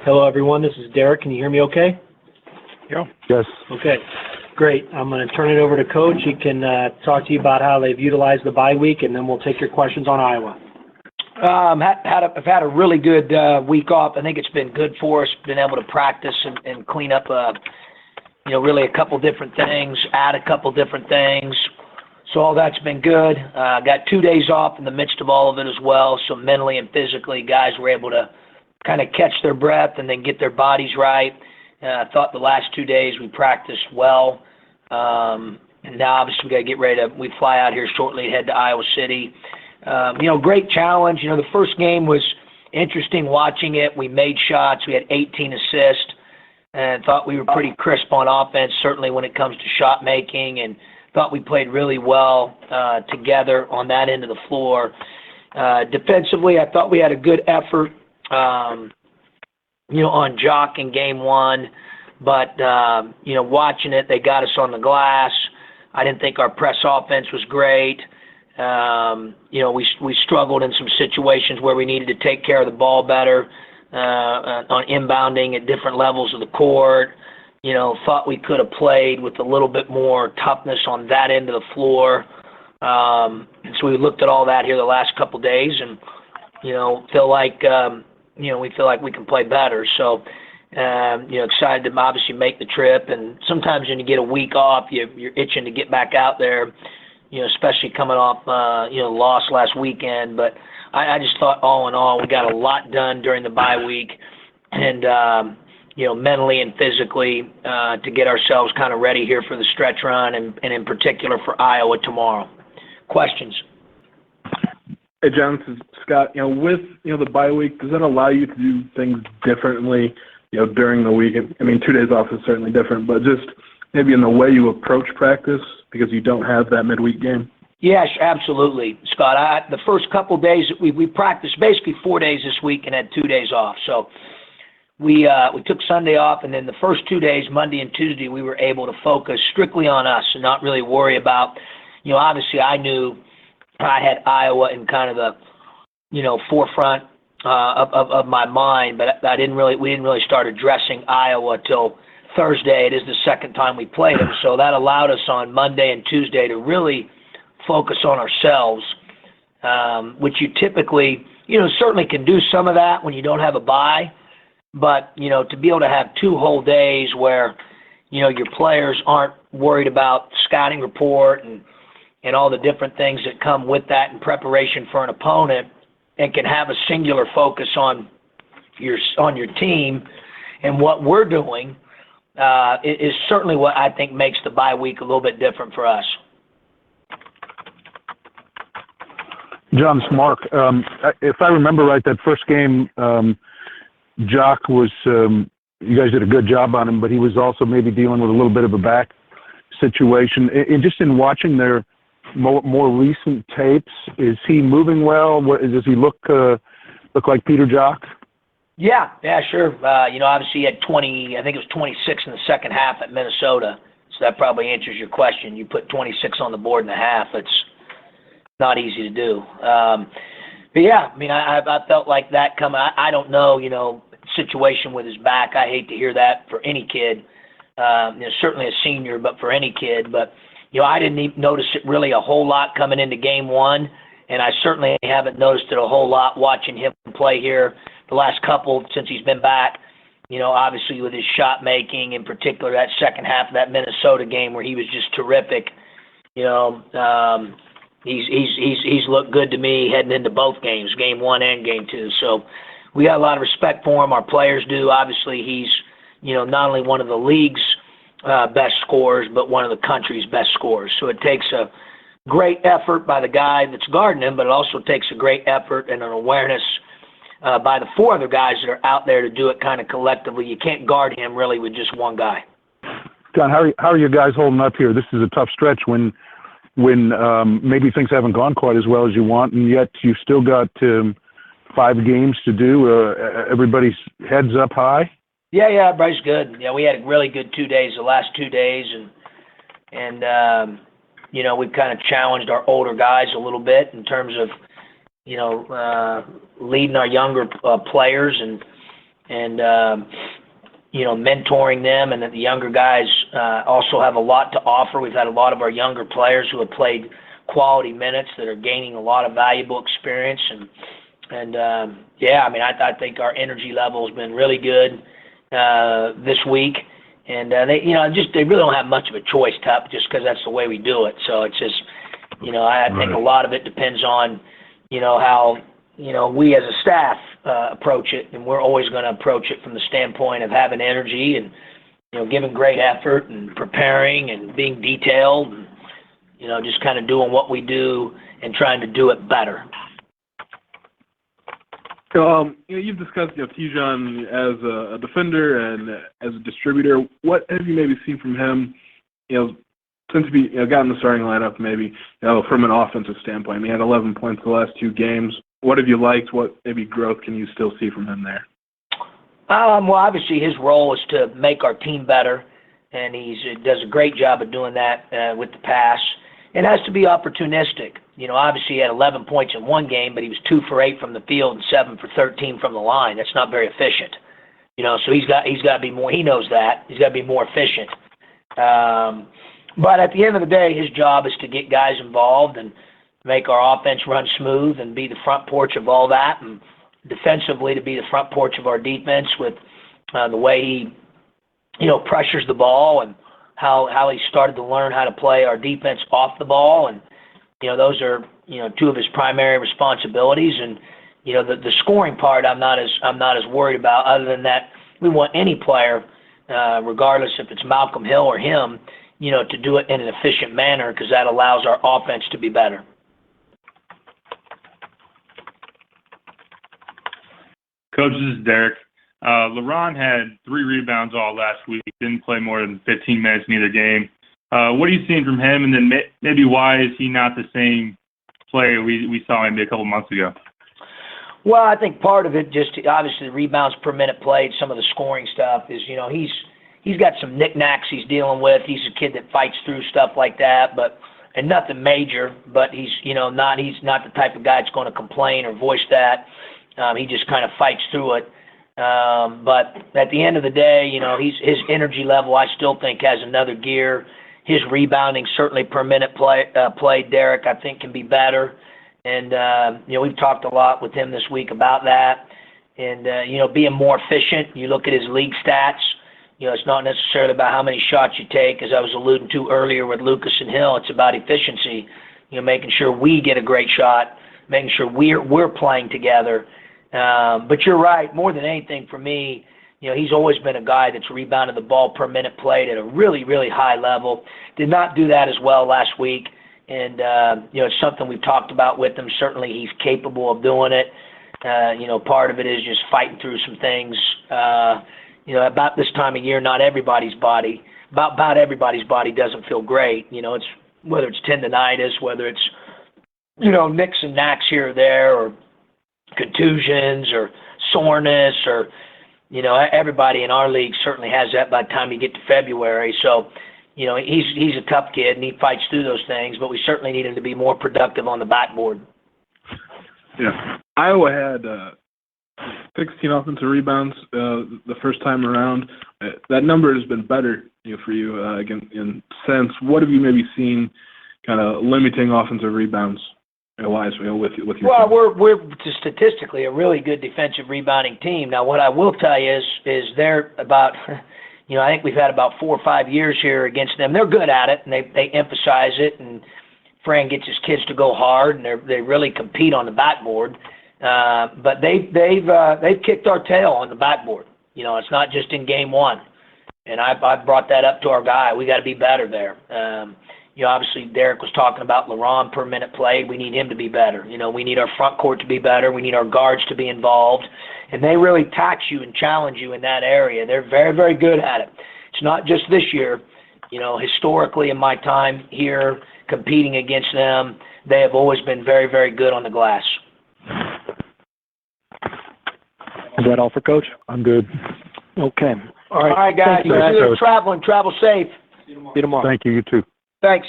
Hello, everyone. This is Derek. Can you hear me okay? Yeah. Yes. Okay, great. I'm going to turn it over to Coach. He can talk to you about how they've utilized the bye week, and then we'll take your questions on Iowa. I've had a really good week off. I think it's been good for us, been able to practice and clean up, really a couple different things, add a couple different things. So all that's been good. Got 2 days off in the midst of all of it as well. So mentally and physically, guys were able to kind of catch their breath and then get their bodies right. I thought the last 2 days we practiced well. And now obviously we got to get ready we fly out here shortly, head to Iowa City. Great challenge. The first game was interesting watching it. We made shots. We had 18 assists and thought we were pretty crisp on offense, certainly when it comes to shot making, and thought we played really well together on that end of the floor. Defensively, I thought we had a good effort, on Jok in game one, but, watching it, they got us on the glass. I didn't think our press offense was great. We struggled in some situations where we needed to take care of the ball better, on inbounding at different levels of the court. Thought we could have played with a little bit more toughness on that end of the floor. So we looked at all that here the last couple days and, feel like, we feel like we can play better. So, excited to obviously make the trip. And sometimes when you get a week off, you're itching to get back out there, especially coming off, loss last weekend. But I just thought all in all, we got a lot done during the bye week. And, mentally and physically to get ourselves kind of ready here for the stretch run and in particular for Iowa tomorrow. Questions? Hey, John, this is Scott. With, the bye week, does that allow you to do things differently, during the week? I mean, 2 days off is certainly different, but just maybe in the way you approach practice because you don't have that midweek game? Yes, absolutely, Scott. The first couple of days, we practiced basically 4 days this week and had 2 days off. So we took Sunday off, and then the first 2 days, Monday and Tuesday, we were able to focus strictly on us and not really worry about, obviously I knew I had Iowa in kind of the, forefront of my mind, but we didn't really start addressing Iowa till Thursday. It is the second time we played them, so that allowed us on Monday and Tuesday to really focus on ourselves, which you typically, certainly can do some of that when you don't have a bye. But, to be able to have 2 whole days where, your players aren't worried about scouting report and all the different things that come with that in preparation for an opponent and can have a singular focus on your team and what we're doing is certainly what I think makes the bye week a little bit different for us. John, it's Mark. If I remember right, that first game, Jok was, you guys did a good job on him, but he was also maybe dealing with a little bit of a back situation. And just in watching their more recent tapes, is he moving well? Does he look like Peter Jok? Yeah, sure. Obviously he had 20, I think it was 26 in the second half at Minnesota. So that probably answers your question. You put 26 on the board in the half. It's not easy to do. But yeah, I mean, I felt like that coming. I don't know, situation with his back. I hate to hear that for any kid. Certainly a senior, but for any kid. But I didn't even notice it really a whole lot coming into game one, and I certainly haven't noticed it a whole lot watching him play here the last couple since he's been back. Obviously with his shot making, in particular that second half of that Minnesota game where he was just terrific. He's looked good to me heading into both games, game one and game two. So we got a lot of respect for him. Our players do. Obviously, he's not only one of the league's best scorers, but one of the country's best scorers. So it takes a great effort by the guy that's guarding him, but it also takes a great effort and an awareness by the 4 other guys that are out there to do it kind of collectively. You can't guard him really with just one guy. John, how are you guys holding up here? This is a tough stretch when maybe things haven't gone quite as well as you want, and yet you've still got 5 games to do. Everybody's heads up high? Yeah, everybody's good. Yeah, we had a really good 2 days, the last 2 days, and we've kind of challenged our older guys a little bit in terms of, leading our younger players and and mentoring them, and that the younger guys also have a lot to offer. We've had a lot of our younger players who have played quality minutes that are gaining a lot of valuable experience, I think our energy level has been really good this week, and they really don't have much of a choice, Tup, just because that's the way we do it. So it's just, I think a lot of it depends on, how we as a staff approach it, and we're always going to approach it from the standpoint of having energy and giving great effort and preparing and being detailed and just kind of doing what we do and trying to do it better. So, you've discussed Tejan as a defender and as a distributor. What have you maybe seen from him, since he got in the starting lineup, maybe from an offensive standpoint? He had 11 points the last 2 games. What have you liked? What maybe growth can you still see from him there? Well, obviously his role is to make our team better, and he does a great job of doing that with the pass. It has to be opportunistic. Obviously he had 11 points in one game, but he was 2 for 8 from the field and 7 for 13 from the line. That's not very efficient. So he's got to be more. He knows that he's got to be more efficient. But at the end of the day, his job is to get guys involved and make our offense run smooth and be the front porch of all that, and defensively to be the front porch of our defense with the way he, pressures the ball and how he started to learn how to play our defense off the ball. And, those are, 2 of his primary responsibilities. And, the scoring part I'm not as worried about, other than that we want any player, regardless if it's Malcolm Hill or him, to do it in an efficient manner, because that allows our offense to be better. Coach, this is Derek. LeBron had 3 rebounds all last week, didn't play more than 15 minutes in either game. What are you seeing from him, and then maybe why is he not the same player we saw maybe a couple months ago? Well, I think part of it, just obviously the rebounds per minute played, some of the scoring stuff is, he's got some knickknacks he's dealing with. He's a kid that fights through stuff like that, and nothing major, but he's not the type of guy that's going to complain or voice that. He just kind of fights through it. But at the end of the day, his energy level, I still think, has another gear. His rebounding, certainly per minute played, Derek, I think can be better. And, we've talked a lot with him this week about that. And, being more efficient. You look at his league stats, it's not necessarily about how many shots you take, as I was alluding to earlier with Lucas and Hill. It's about efficiency, making sure we get a great shot, making sure we're playing together. But you're right, more than anything for me, he's always been a guy that's rebounded the ball per minute played at a really, really high level. Did not do that as well last week. And, it's something we've talked about with him. Certainly he's capable of doing it. Part of it is just fighting through some things. About this time of year, not everybody's body, about everybody's body doesn't feel great. It's whether it's tendonitis, whether it's, nicks and knacks here or there, or contusions or soreness, or everybody in our league certainly has that by the time you get to February. So he's a tough kid and he fights through those things, but we certainly need him to be more productive on the backboard. Yeah, Iowa had 16 offensive rebounds the first time around. That number has been better for you again in sense. What have you maybe seen kind of limiting offensive rebounds wise with your Well, team? we're statistically a really good defensive rebounding team. Now, what I will tell you is they're about, I think we've had about 4 or 5 years here against them. They're good at it, and they emphasize it, and Fran gets his kids to go hard, and they really compete on the backboard. But they've kicked our tail on the backboard. It's not just in game 1, and I've brought that up to our guy. We got to be better there. Obviously Derek was talking about LeBron per minute played. We need him to be better. We need our front court to be better. We need our guards to be involved. And they really tax you and challenge you in that area. They're very, very good at it. It's not just this year. Historically in my time here competing against them, they have always been very, very good on the glass. Is that all for Coach? I'm good. Okay. All right, guys. Thank you, Travel safe. See you tomorrow. Thank you. You too. Thanks.